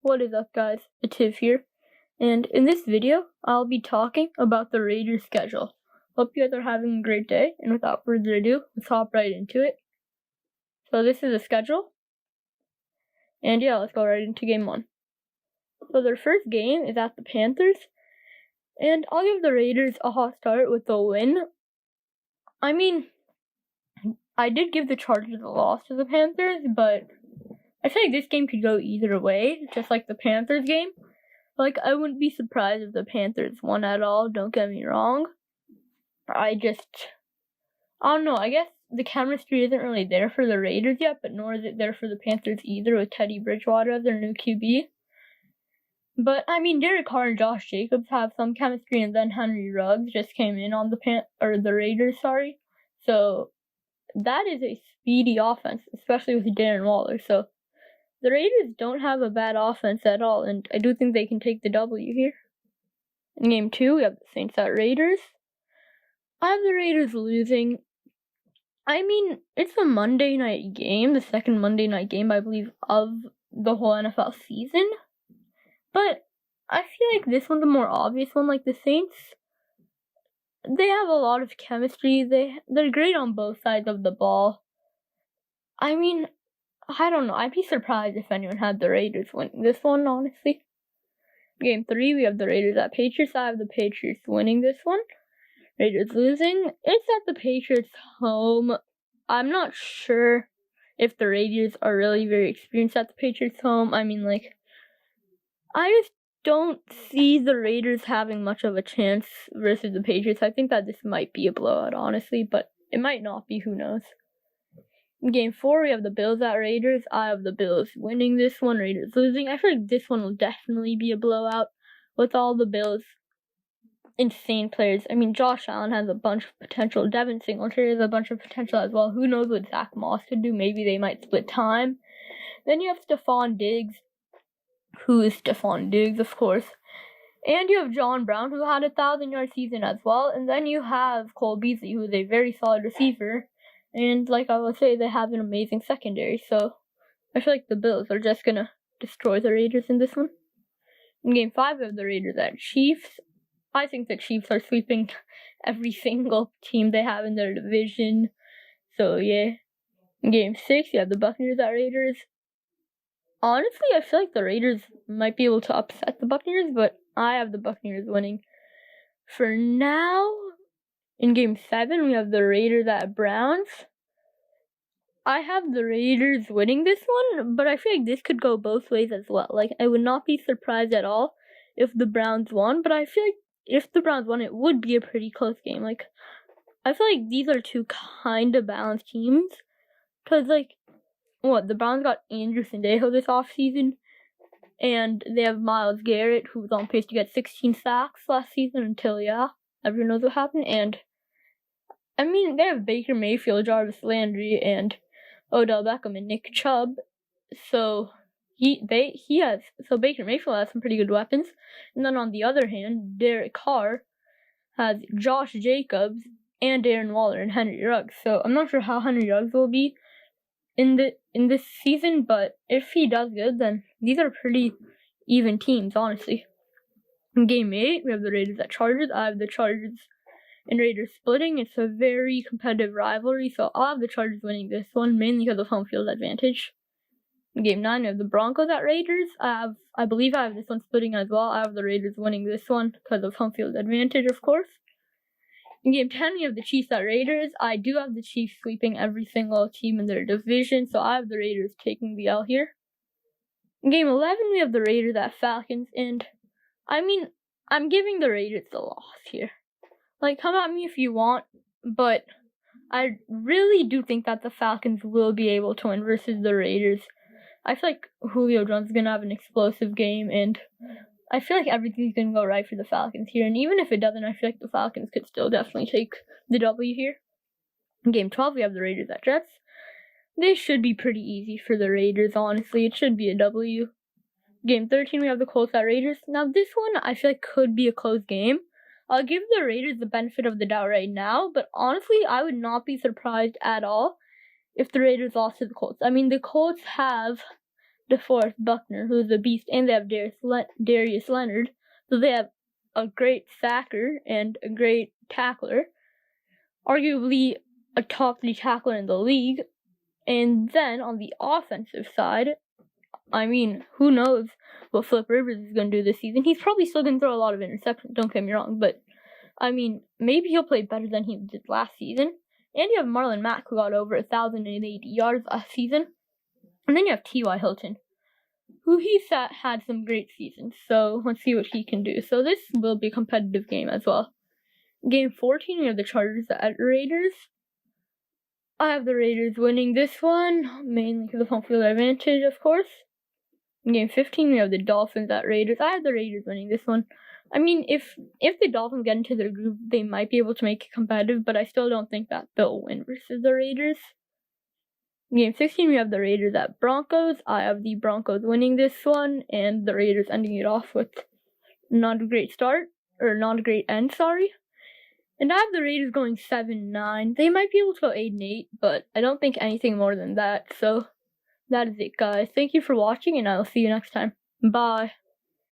What is up, guys? Ativ here, and in this video, I'll be talking about the Raiders' schedule. Hope you guys are having a great day, and without further ado, let's hop right into it. So this is the schedule, and yeah, let's go right into game 1. So their first game is at the Panthers, and I'll give the Raiders a hot start with a win. I mean, I did give the Chargers a loss to the Panthers, but I feel like this game could go either way, just like the Panthers game. Like, I wouldn't be surprised if the Panthers won at all, don't get me wrong. I don't know, I guess the chemistry isn't really there for the Raiders yet, but nor is it there for the Panthers either with Teddy Bridgewater as their new QB. But, I mean, Derek Carr and Josh Jacobs have some chemistry, and then Henry Ruggs just came in on the Raiders, So, that is a speedy offense, especially with Darren Waller, so the Raiders don't have a bad offense at all, and I do think they can take the W here. In game 2, we have the Saints at Raiders. I have the Raiders losing. I mean, it's a Monday night game, the second Monday night game, I believe, of the whole NFL season. But I feel like this one's a more obvious one. Like, the Saints, they have a lot of chemistry. They're great on both sides of the ball. I mean, I don't know. I'd be surprised if anyone had the Raiders winning this one, honestly. Game 3, we have the Raiders at Patriots. I have the Patriots winning this one. Raiders losing. It's at the Patriots' home. I'm not sure if the Raiders are really very experienced at the Patriots' home. I mean, I just don't see the Raiders having much of a chance versus the Patriots. I think that this might be a blowout, honestly, but it might not be. Who knows? In game 4, we have the Bills at Raiders. I have the Bills winning this one, Raiders losing. I feel like this one will definitely be a blowout with all the Bills' insane players. I mean, Josh Allen has a bunch of potential. Devin Singletary has a bunch of potential as well. Who knows what Zach Moss could do? Maybe they might split time. Then you have Stephon Diggs. Who is Stephon Diggs, of course. And you have John Brown, who had a 1,000-yard season as well. And then you have Cole Beasley, who is a very solid receiver. And like I would say, they have an amazing secondary, so I feel like the Bills are just gonna destroy the Raiders in this one. In game 5, we have the Raiders at Chiefs. I think the Chiefs are sweeping every single team they have in their division, so yeah. In game 6, you have the Buccaneers at Raiders. Honestly, I feel like the Raiders might be able to upset the Buccaneers, but I have the Buccaneers winning. For now, in game 7, we have the Raiders at Browns. I have the Raiders winning this one, but I feel like this could go both ways as well. Like, I would not be surprised at all if the Browns won, but I feel like if the Browns won, it would be a pretty close game. Like, I feel like these are two kind of balanced teams. Because, the Browns got Andrew Sendejo this offseason, and they have Myles Garrett, who was on pace to get 16 sacks last season until, everyone knows what happened. And, I mean, they have Baker Mayfield, Jarvis Landry, and Odell Beckham and Nick Chubb. So Baker Mayfield has some pretty good weapons. And then on the other hand, Derek Carr has Josh Jacobs and Darren Waller and Henry Ruggs. So I'm not sure how Henry Ruggs will be in this season, but if he does good, then these are pretty even teams, honestly. In game 8, we have the Raiders at Chargers. I have the Chargers and Raiders splitting. It's a very competitive rivalry, so I'll have the Chargers winning this one, mainly because of home field advantage. In game 9, we have the Broncos at Raiders. I believe I have this one splitting as well. I have the Raiders winning this one because of home field advantage, of course. In game 10, we have the Chiefs at Raiders. I do have the Chiefs sweeping every single team in their division, so I have the Raiders taking the L here. In game 11, we have the Raiders at Falcons, and I mean, I'm giving the Raiders the loss here. Come at me if you want, but I really do think that the Falcons will be able to win versus the Raiders. I feel like Julio Jones is going to have an explosive game, and I feel like everything's going to go right for the Falcons here. And even if it doesn't, I feel like the Falcons could still definitely take the W here. In game 12, we have the Raiders at Jets. They should be pretty easy for the Raiders, honestly. It should be a W. Game 13, we have the Colts at Raiders. Now, this one I feel like could be a close game. I'll give the Raiders the benefit of the doubt right now, but honestly, I would not be surprised at all if the Raiders lost to the Colts. I mean, the Colts have DeForest Buckner, who's a beast, and they have Darius Leonard, so they have a great sacker and a great tackler, arguably a top 3 tackler in the league. And then on the offensive side, I mean, who knows what Flip Rivers is going to do this season. He's probably still going to throw a lot of interceptions, don't get me wrong, but I mean, maybe he'll play better than he did last season. And you have Marlon Mack, who got over 1,080 yards last season. And then you have T.Y. Hilton, who had some great seasons. So let's see what he can do. So this will be a competitive game as well. Game 14, we have the Chargers at Raiders. I have the Raiders winning this one, mainly because of home field advantage, of course. In Game 15, we have the Dolphins at Raiders. I have the Raiders winning this one. I mean, if the Dolphins get into their group, they might be able to make it competitive, but I still don't think that they'll win versus the Raiders. In Game 16, we have the Raiders at Broncos. I have the Broncos winning this one, and the Raiders ending it off with not a great end, sorry. And I have the Raiders going 7-9. They might be able to go 8-8, but I don't think anything more than that. So that is it, guys. Thank you for watching, and I'll see you next time. Bye.